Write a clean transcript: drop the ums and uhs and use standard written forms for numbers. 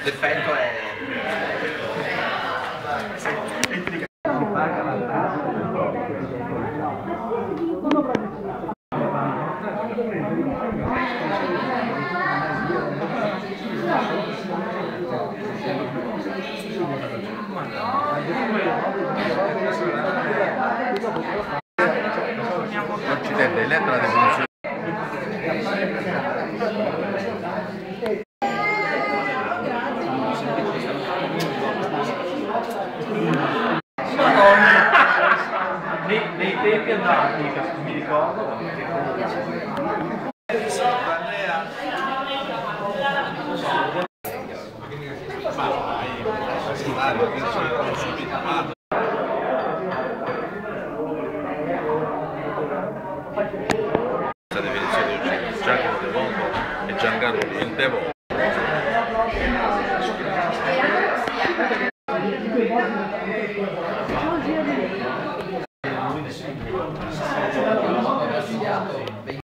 L'effetto è Occidente, letta la definizione. Nei tempi andati, mi ricordo. La definizione di Eugenio, Giacomo Devoto e Giancarlo il Devoto.